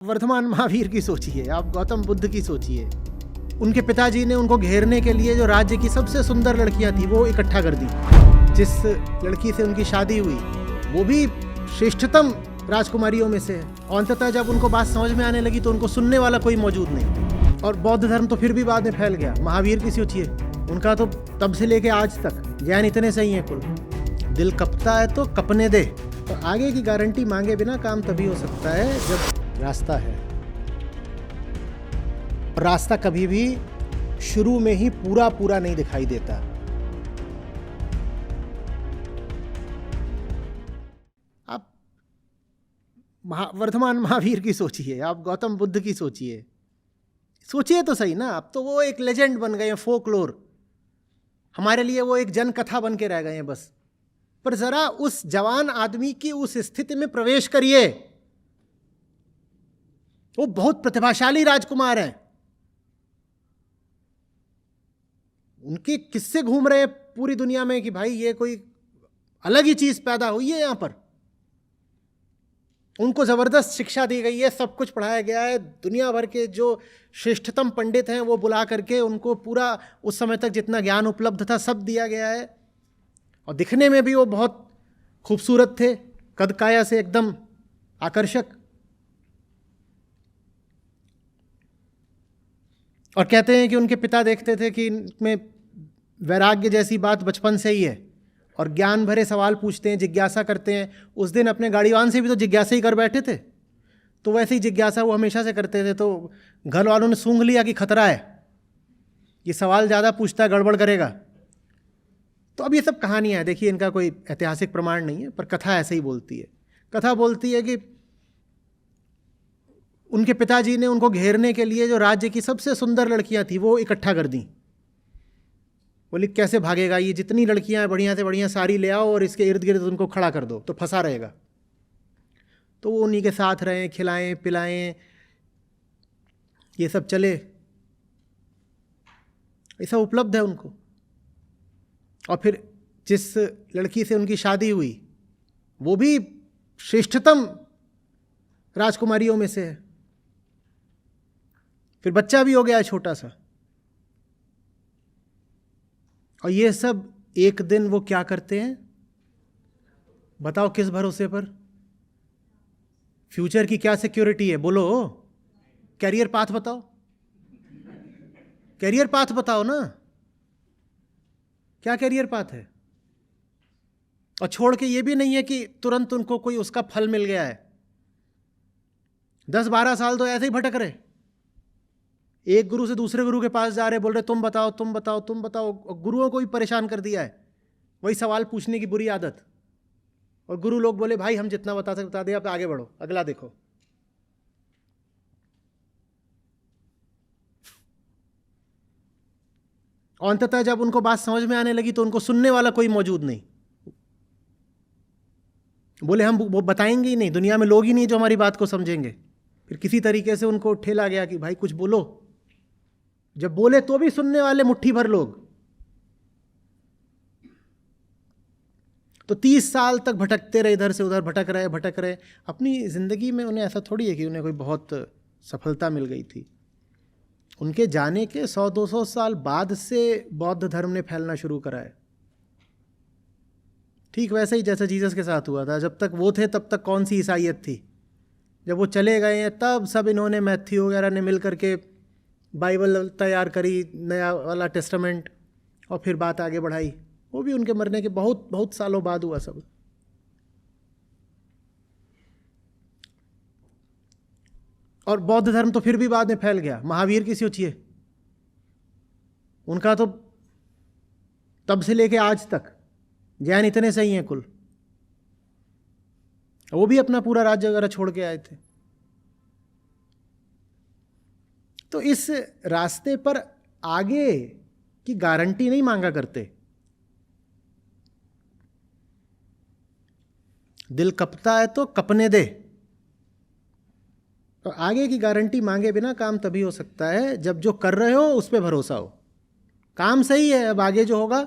वर्धमान महावीर की सोचिए, आप गौतम बुद्ध की सोचिए। उनके पिताजी ने उनको घेरने के लिए जो राज्य की सबसे सुंदर लड़कियां थी वो इकट्ठा कर दी। जिस लड़की से उनकी शादी हुई वो भी श्रेष्ठतम राजकुमारियों में से है। और अंततः जब उनको बात समझ में आने लगी तो उनको सुनने वाला कोई मौजूद नहीं। और बौद्ध धर्म तो फिर भी बाद में फैल गया। महावीर की सोचिए, उनका तो तब से लेके आज तक ज्ञान इतने सही है। कुल दिल कपता है तो कपने दे। तो आगे की गारंटी मांगे बिना काम तभी हो सकता है जब रास्ता है। रास्ता कभी भी शुरू में ही पूरा पूरा नहीं दिखाई देता। आप वर्धमान महावीर की सोचिए, आप गौतम बुद्ध की सोचिए। सोचिए तो सही ना। अब तो वो एक लेजेंड बन गए हैं, फोकलोर। हमारे लिए वो एक जन कथा बन के रह गए हैं बस। पर जरा उस जवान आदमी की उस स्थिति में प्रवेश करिए। वो बहुत प्रतिभाशाली राजकुमार हैं। उनके किस्से घूम रहे हैं पूरी दुनिया में कि भाई ये कोई अलग ही चीज पैदा हुई है यहां पर। उनको जबरदस्त शिक्षा दी गई है, सब कुछ पढ़ाया गया है। दुनिया भर के जो श्रेष्ठतम पंडित हैं वो बुला करके उनको पूरा उस समय तक जितना ज्ञान उपलब्ध था सब दिया गया है। और दिखने में भी वो बहुत खूबसूरत थे, कद काया से एकदम आकर्षक। और कहते हैं कि उनके पिता देखते थे कि इनमें वैराग्य जैसी बात बचपन से ही है और ज्ञान भरे सवाल पूछते हैं, जिज्ञासा करते हैं। उस दिन अपने गाड़ीवान से भी तो जिज्ञासा ही कर बैठे थे। तो वैसे ही जिज्ञासा वो हमेशा से करते थे। तो घर वालों ने सूंघ लिया कि खतरा है, ये सवाल ज़्यादा पूछता है, गड़बड़ करेगा। तो अब ये सब कहानियाँ हैं। देखिए, इनका कोई ऐतिहासिक प्रमाण नहीं है, पर कथा ऐसे ही बोलती है। कथा बोलती है कि उनके पिताजी ने उनको घेरने के लिए जो राज्य की सबसे सुंदर लड़कियां थी वो इकट्ठा कर दी। बोले कैसे भागेगा ये, जितनी लड़कियां बढ़िया से बढ़िया सारी ले आओ और इसके इर्द गिर्द उनको खड़ा कर दो तो फंसा रहेगा। तो वो उन्हीं के साथ रहें, खिलाएं पिलाएं, ये सब चले। ऐसा उपलब्ध है उनको। और फिर जिस लड़की से उनकी शादी हुई वो भी श्रेष्ठतम राजकुमारियों में से है। फिर बच्चा भी हो गया छोटा सा। और ये सब एक दिन वो क्या करते हैं बताओ, किस भरोसे पर? फ्यूचर की क्या सिक्योरिटी है बोलो? कैरियर पाथ बताओ, कैरियर पाथ बताओ ना, क्या कैरियर पाथ है? और छोड़ के ये भी नहीं है कि तुरंत उनको कोई उसका फल मिल गया है। 10-12 साल तो ऐसे ही भटक रहे। एक गुरु से दूसरे गुरु के पास जा रहे, बोल रहे तुम बताओ तुम बताओ तुम बताओ। और गुरुओं को भी परेशान कर दिया है वही सवाल पूछने की बुरी आदत। और गुरु लोग बोले भाई हम जितना बता सकते बता दिया, आप आगे बढ़ो, अगला देखो। और अंततः जब उनको बात समझ में आने लगी तो उनको सुनने वाला कोई मौजूद नहीं। बोले हम वो बताएंगे ही नहीं, दुनिया में लोग ही नहीं जो हमारी बात को समझेंगे। फिर किसी तरीके से उनको ठेला गया कि भाई कुछ बोलो। जब बोले तो भी सुनने वाले मुट्ठी भर लोग। तो 30 साल तक भटकते रहे, इधर से उधर भटक रहे। अपनी जिंदगी में उन्हें ऐसा थोड़ी है कि उन्हें कोई बहुत सफलता मिल गई थी। उनके जाने के 100-200 साल बाद से बौद्ध धर्म ने फैलना शुरू करा है। ठीक वैसे ही जैसा जीसस के साथ हुआ था। जब तक वो थे तब तक कौन सी ईसाइयत थी। जब वो चले गए हैं तब सब इन्होंने मैथ्यू वगैरह ने मिल करके बाइबल तैयार करी, नया वाला टेस्टामेंट, और फिर बात आगे बढ़ाई। वो भी उनके मरने के बहुत बहुत सालों बाद हुआ सब। और बौद्ध धर्म तो फिर भी बाद में फैल गया। महावीर की सोचिए, उनका तो तब से लेके आज तक ज्ञान इतने सही हैं। कुल वो भी अपना पूरा राज्य वगैरह छोड़ के आए थे। तो इस रास्ते पर आगे की गारंटी नहीं मांगा करते। दिल कपता है तो कपने दे। तो आगे की गारंटी मांगे बिना काम तभी हो सकता है जब जो कर रहे हो उस पर भरोसा हो। काम सही है, अब आगे जो होगा।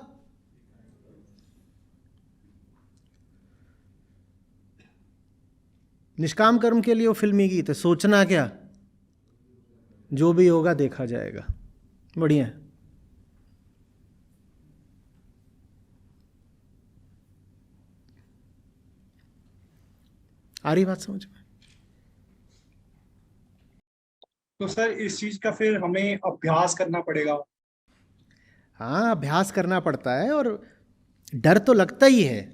निष्काम कर्म के लिए वो फिल्मी गीत है, सोचना क्या, जो भी होगा देखा जाएगा। बढ़िया है। आ रही बात समझ में? तो सर इस चीज का फिर हमें अभ्यास करना पड़ेगा। हाँ, अभ्यास करना पड़ता है, और डर तो लगता ही है।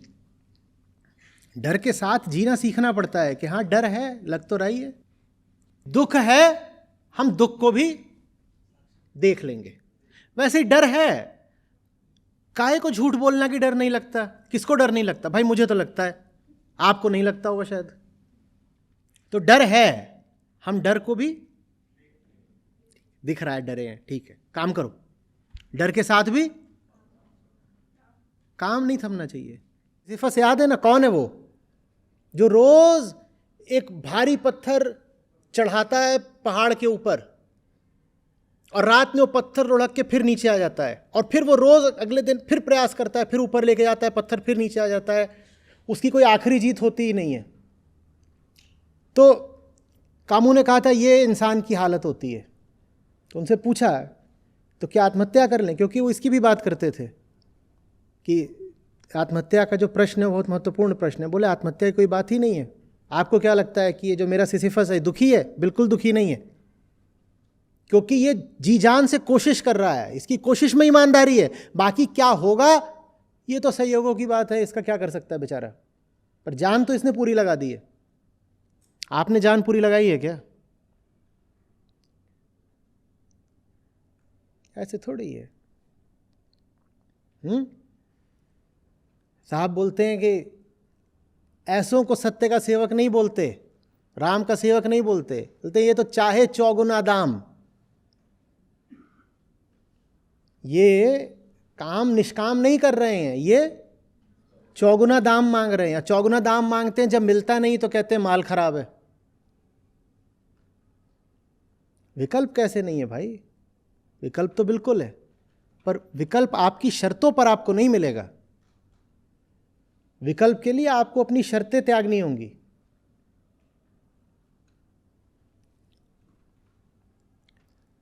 डर के साथ जीना सीखना पड़ता है कि हाँ डर है, लग तो रही है। दुख है, हम दुख को भी देख लेंगे। वैसे ही डर है, काहे को झूठ बोलना कि डर नहीं लगता? किसको डर नहीं लगता भाई? मुझे तो लगता है, आपको नहीं लगता होगा शायद। तो डर है, हम डर को भी, दिख रहा है डरे हैं, ठीक है, काम करो। डर के साथ भी काम नहीं थमना चाहिए। सिफस याद है ना, कौन है वो जो रोज एक भारी पत्थर चढ़ाता है पहाड़ के ऊपर, और रात में वो पत्थर लुढ़क के फिर नीचे आ जाता है, और फिर वो रोज अगले दिन फिर प्रयास करता है, फिर ऊपर लेके जाता है, पत्थर फिर नीचे आ जाता है, उसकी कोई आखिरी जीत होती ही नहीं है। तो कामू ने कहा था ये इंसान की हालत होती है। तो उनसे पूछा तो क्या आत्महत्या कर लें, क्योंकि वो इसकी भी बात करते थे कि आत्महत्या का जो प्रश्न है बहुत महत्वपूर्ण प्रश्न है। बोले आत्महत्या की कोई बात ही नहीं है। आपको क्या लगता है कि ये जो मेरा सिसिफस है दुखी है? बिल्कुल दुखी नहीं है, क्योंकि ये जी जान से कोशिश कर रहा है, इसकी कोशिश में ईमानदारी है। बाकी क्या होगा ये तो संयोगों की बात है, इसका क्या कर सकता है बेचारा। पर जान तो इसने पूरी लगा दी है। आपने जान पूरी लगाई है क्या? ऐसे थोड़ी है। साहब बोलते हैं कि ऐसों को सत्य का सेवक नहीं बोलते, राम का सेवक नहीं बोलते, बोलते ये तो चाहे चौगुना दाम। ये काम निष्काम नहीं कर रहे हैं, ये चौगुना दाम मांग रहे हैं। चौगुना दाम मांगते हैं, जब मिलता नहीं तो कहते हैं माल खराब है। विकल्प कैसे नहीं है भाई? विकल्प तो बिल्कुल है, पर विकल्प आपकी शर्तों पर आपको नहीं मिलेगा। विकल्प के लिए आपको अपनी शर्तें त्यागनी होंगी।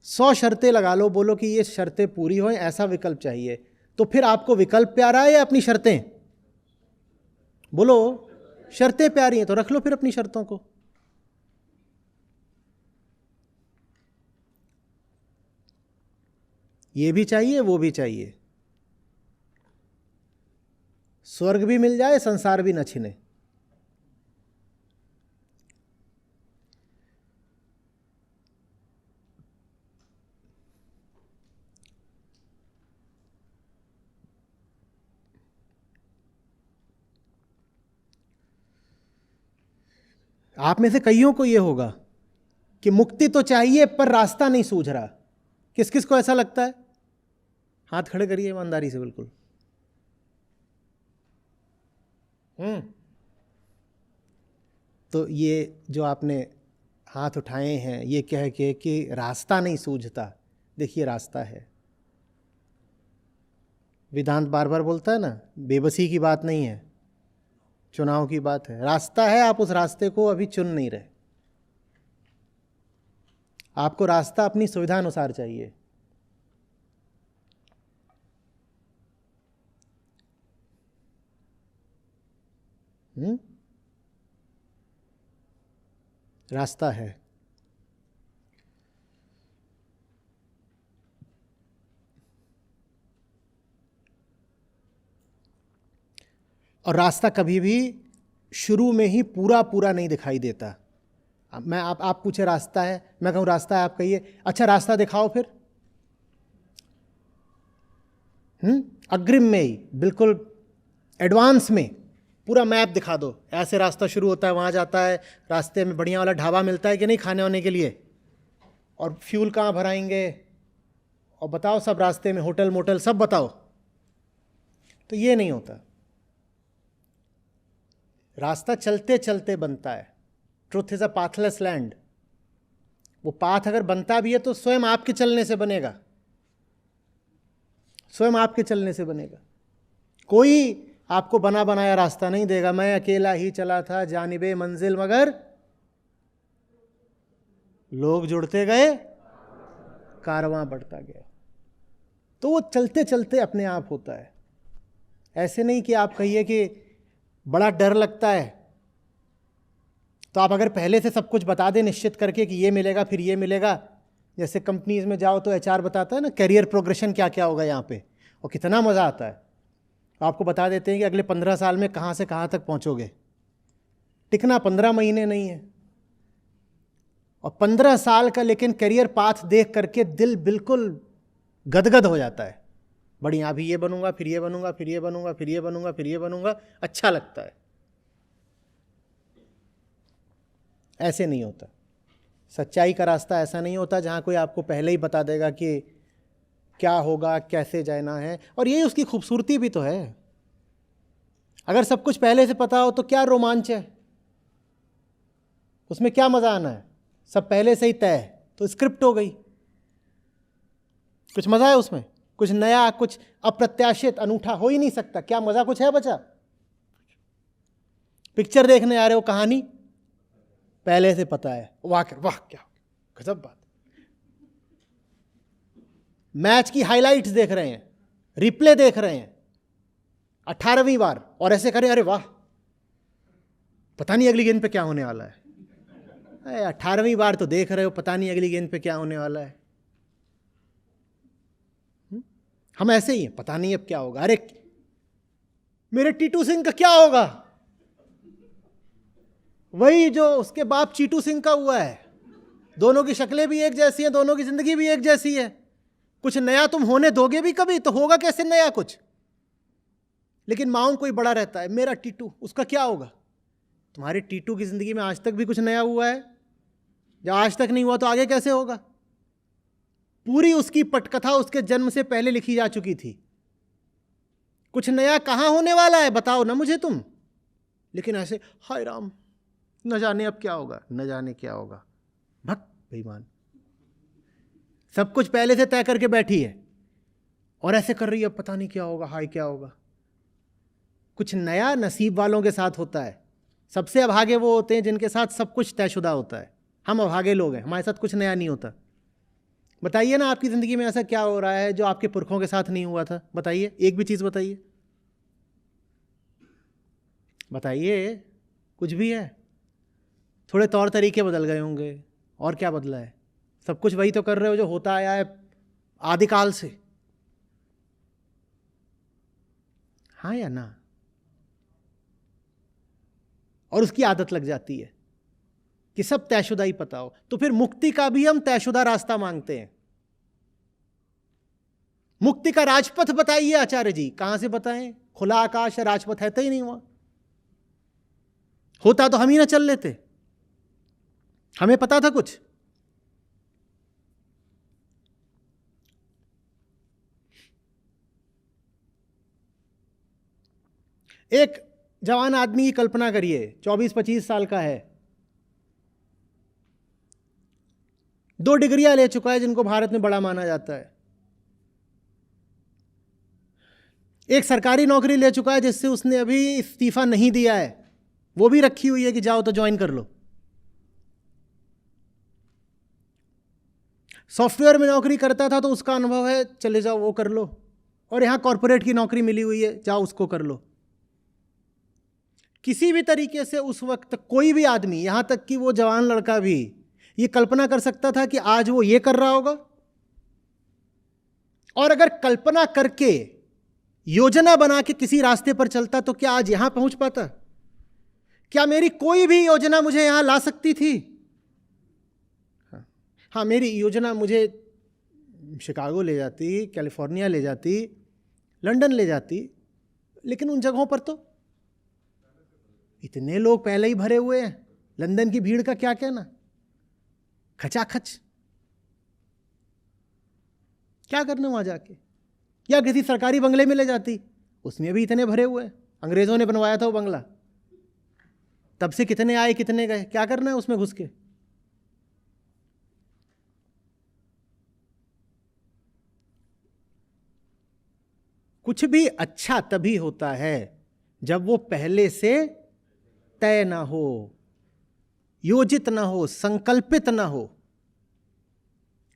सौ शर्तें लगा लो, बोलो कि ये शर्तें पूरी हों, ऐसा विकल्प चाहिए, तो फिर आपको विकल्प प्यारा है या अपनी शर्तें? बोलो, शर्तें प्यारी हैं तो रख लो फिर अपनी शर्तों को। ये भी चाहिए, वो भी चाहिए, स्वर्ग भी मिल जाए, संसार भी न छिने। आप में से कईयों को यह होगा कि मुक्ति तो चाहिए पर रास्ता नहीं सूझ रहा। किस किस को ऐसा लगता है? हाथ खड़े करिए ईमानदारी से, बिल्कुल। तो ये जो आपने हाथ उठाए हैं ये कह के कि रास्ता नहीं सूझता, देखिए रास्ता है। वेदांत बार बार बोलता है ना, बेबसी की बात नहीं है, चुनाव की बात है। रास्ता है, आप उस रास्ते को अभी चुन नहीं रहे। आपको रास्ता अपनी सुविधा अनुसार चाहिए। रास्ता है। और रास्ता कभी भी शुरू में ही पूरा पूरा नहीं दिखाई देता। मैं आप पूछे रास्ता है, मैं कहूँ रास्ता है, आप कहिए अच्छा रास्ता दिखाओ फिर। अग्रिम में ही, बिल्कुल एडवांस में पूरा मैप दिखा दो, ऐसे रास्ता शुरू होता है, वहाँ जाता है, रास्ते में बढ़िया वाला ढाबा मिलता है कि नहीं खाने वाने के लिए, और फ्यूल कहाँ भराएंगे, और बताओ सब रास्ते में होटल मोटल सब बताओ। तो ये नहीं होता। रास्ता चलते चलते बनता है। Truth is a pathless land. वो पाथ अगर बनता भी है तो स्वयं आपके चलने से बनेगा, स्वयं आपके चलने से बनेगा। कोई आपको बना बनाया रास्ता नहीं देगा। मैं अकेला ही चला था जानिबे मंजिल मगर लोग जुड़ते गए, कारवां बढ़ता गया। तो वो चलते चलते अपने आप होता है। ऐसे नहीं कि आप कहिए कि बड़ा डर लगता है तो आप अगर पहले से सब कुछ बता दें निश्चित करके कि ये मिलेगा फिर ये मिलेगा। जैसे कंपनीज में जाओ तो एचआर बताता है ना कैरियर प्रोग्रेशन क्या क्या होगा यहाँ पे, और कितना मज़ा आता है। आपको बता देते हैं कि अगले 15 साल में कहाँ से कहाँ तक पहुँचोगे। टिकना 15 महीने नहीं है, और 15 साल का लेकिन करियर पाथ देख करके दिल बिल्कुल गदगद हो जाता है। बढ़िया, अभी ये बनूंगा फिर ये बनूंगा फिर ये बनूंगा फिर ये बनूंगा फिर ये बनूंगा, अच्छा लगता है। ऐसे नहीं होता। सच्चाई का रास्ता ऐसा नहीं होता जहाँ कोई आपको पहले ही बता देगा कि क्या होगा, कैसे जाना है। और यही उसकी खूबसूरती भी तो है। अगर सब कुछ पहले से पता हो तो क्या रोमांच है, उसमें क्या मज़ा आना है। सब पहले से ही तय है तो स्क्रिप्ट हो गई, कुछ मज़ा है उसमें, कुछ नया, कुछ अप्रत्याशित, अनूठा हो ही नहीं सकता। क्या मज़ा कुछ है बचा? पिक्चर देखने आ रहे हो, कहानी पहले से पता है, वाह क्या गजब बात। मैच की हाइलाइट्स देख रहे हैं, रिप्ले देख रहे हैं 18वीं बार, और ऐसे करें अरे वाह पता नहीं अगली गेंद पे क्या होने वाला है। 18वीं बार तो देख रहे हो, पता नहीं अगली गेंद पे क्या होने वाला है। हम ऐसे ही हैं, पता नहीं अब क्या होगा। अरे मेरे टीटू सिंह का क्या होगा, वही जो उसके बाप चीटू सिंह का हुआ है। दोनों की शक्लें भी एक जैसी हैं, दोनों की जिंदगी भी एक जैसी है। कुछ नया तुम होने दोगे भी कभी तो होगा कैसे नया कुछ। लेकिन माउंट कोई बड़ा रहता है, मेरा टीटू, उसका क्या होगा। तुम्हारे टीटू की जिंदगी में आज तक भी कुछ नया हुआ है? जब आज तक नहीं हुआ तो आगे कैसे होगा। पूरी उसकी पटकथा उसके जन्म से पहले लिखी जा चुकी थी। कुछ नया कहां होने वाला है बताओ ना मुझे तुम। लेकिन ऐसे हाय राम, न जाने अब क्या होगा, न जाने क्या होगा। भक्त बेईमान, सब कुछ पहले से तय करके बैठी है और ऐसे कर रही है, पता नहीं क्या होगा, हाय क्या होगा। कुछ नया नसीब वालों के साथ होता है। सबसे अभागे वो होते हैं जिनके साथ सब कुछ तयशुदा होता है। हम अभागे लोग हैं, हमारे साथ कुछ नया नहीं होता। बताइए ना आपकी ज़िंदगी में ऐसा क्या हो रहा है जो आपके पुरखों के साथ नहीं हुआ था। बताइए, एक भी चीज़ बताइए, बताइए। कुछ भी है? थोड़े तौर तरीके बदल गए होंगे, और क्या बदला है? सब कुछ वही तो कर रहे हो जो होता आया है आदिकाल से। हाँ या ना? और उसकी आदत लग जाती है कि सब तयशुदा ही पता हो। तो फिर मुक्ति का भी हम तयशुदा रास्ता मांगते हैं। मुक्ति का राजपथ बताइए आचार्य जी, कहां से बताएं? खुला आकाश है, राजपथ है तो ही नहीं हुआ। होता तो हम ही ना चल लेते, हमें पता था कुछ। एक जवान आदमी की कल्पना करिए, 24-25 साल का है, 2 डिग्रियां ले चुका है जिनको भारत में बड़ा माना जाता है। एक सरकारी नौकरी ले चुका है जिससे उसने अभी इस्तीफा नहीं दिया है, वो भी रखी हुई है कि जाओ तो ज्वाइन कर लो। सॉफ्टवेयर में नौकरी करता था तो उसका अनुभव है, चले जाओ वो कर लो। और यहां कॉरपोरेट की नौकरी मिली हुई है, जाओ उसको कर लो। किसी भी तरीके से उस वक्त कोई भी आदमी, यहां तक कि वो जवान लड़का भी ये कल्पना कर सकता था कि आज वो ये कर रहा होगा। और अगर कल्पना करके योजना बना के किसी रास्ते पर चलता तो क्या आज यहां पहुंच पाता? क्या मेरी कोई भी योजना मुझे यहां ला सकती थी? हाँ, मेरी योजना मुझे शिकागो ले जाती, कैलिफोर्निया ले जाती, लंदन ले जाती, लेकिन उन जगहों पर तो इतने लोग पहले ही भरे हुए हैं। लंदन की भीड़ का क्या कहना, खचाखच। क्या करना वहां जाके? या किसी सरकारी बंगले में ले जाती, उसमें भी इतने भरे हुए हैं। अंग्रेजों ने बनवाया था वो बंगला, तब से कितने आए कितने गए, क्या करना है उसमें घुस के? कुछ भी अच्छा तभी होता है जब वो पहले से तय ना हो, योजित ना हो, संकल्पित ना हो।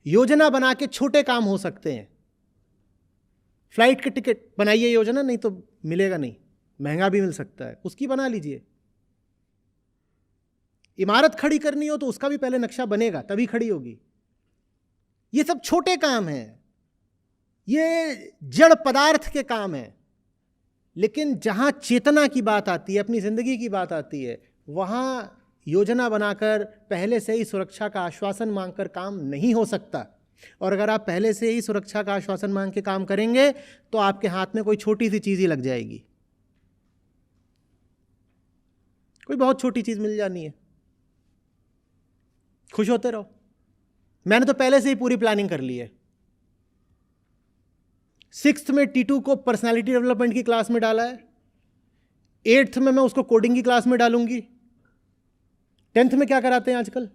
योजना बना के छोटे काम हो सकते हैं। फ्लाइट के टिकट बनाइए योजना, नहीं तो मिलेगा नहीं, महंगा भी मिल सकता है, उसकी बना लीजिए। इमारत खड़ी करनी हो तो उसका भी पहले नक्शा बनेगा, तभी खड़ी होगी। ये सब छोटे काम हैं, ये जड़ पदार्थ के काम हैं। लेकिन जहां चेतना की बात आती है, अपनी जिंदगी की बात आती है, वहां योजना बनाकर पहले से ही सुरक्षा का आश्वासन मांगकर काम नहीं हो सकता। और अगर आप पहले से ही सुरक्षा का आश्वासन मांग के काम करेंगे तो आपके हाथ में कोई छोटी सी चीज ही लग जाएगी, कोई बहुत छोटी चीज मिल जानी है, खुश होते रहो। मैंने तो पहले से ही पूरी प्लानिंग कर ली है। 6th में T2 को पर्सनालिटी डेवलपमेंट की क्लास में डाला है, 8th में मैं उसको कोडिंग की क्लास में डालूंगी। 10th में क्या कराते हैं आजकल,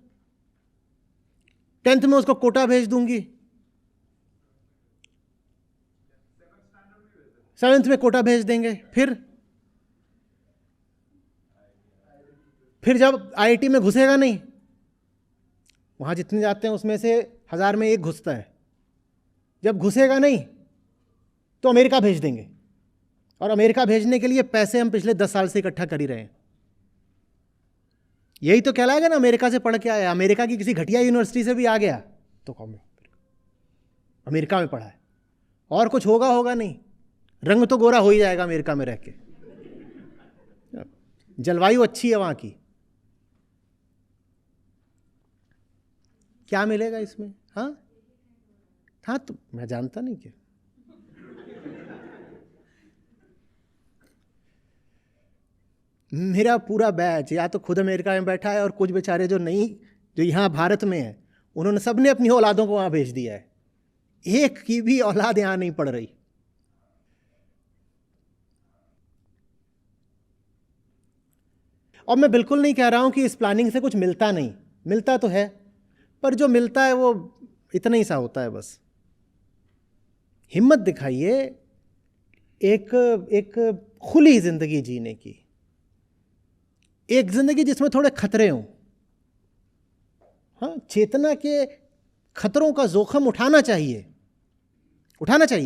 10th में उसको कोटा भेज दूंगी, 7th में कोटा भेज देंगे। फिर जब IIT में घुसेगा नहीं, वहां जितने जाते हैं उसमें से 1000 में एक घुसता है। जब घुसेगा नहीं तो अमेरिका भेज देंगे, और अमेरिका भेजने के लिए पैसे हम पिछले 10 साल से इकट्ठा कर ही रहे हैं। यही तो कहलाएगा ना अमेरिका से पढ़ के आया। अमेरिका की किसी घटिया यूनिवर्सिटी से भी आ गया तो कौन अमेरिका में पढ़ा है, और कुछ होगा नहीं, रंग तो गोरा हो ही जाएगा अमेरिका में रह के, जलवायु अच्छी है वहां की। क्या मिलेगा इसमें? हाँ तो मैं जानता नहीं क्या। मेरा पूरा बैच या तो खुद अमेरिका में बैठा है, और कुछ बेचारे जो यहाँ भारत में है, उन्होंने सबने अपनी औलादों को वहां भेज दिया है। एक की भी औलाद यहां नहीं पढ़ रही। और मैं बिल्कुल नहीं कह रहा हूं कि इस प्लानिंग से कुछ मिलता नहीं, मिलता तो है, पर जो मिलता है वो इतना ही सा होता है बस। हिम्मत दिखाइए एक खुली जिंदगी जीने की, एक जिंदगी जिसमें थोड़े खतरे हों। हाँ, चेतना के खतरों का जोखिम उठाना चाहिए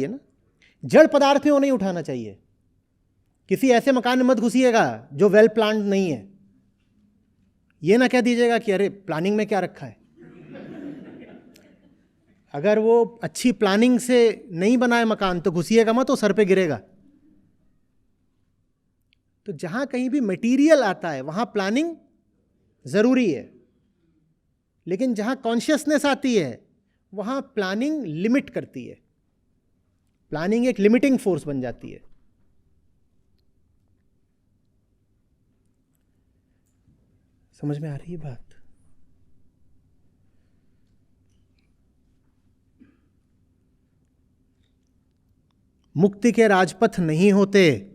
ना। जड़ पदार्थों नहीं उठाना चाहिए। किसी ऐसे मकान में मत घुसिएगा जो वेल प्लान्ड नहीं है। ये ना कह दीजिएगा कि अरे प्लानिंग में क्या रखा है। अगर वो अच्छी प्लानिंग से नहीं बनाए मकान तो घुसिएगा मत, तो सर पे गिरेगा। तो जहां कहीं भी मटेरियल आता है वहां प्लानिंग जरूरी है, लेकिन जहां कॉन्शियसनेस आती है वहां प्लानिंग लिमिट करती है। प्लानिंग एक लिमिटिंग फोर्स बन जाती है। समझ में आ रही है बात? मुक्ति के राजपथ नहीं होते।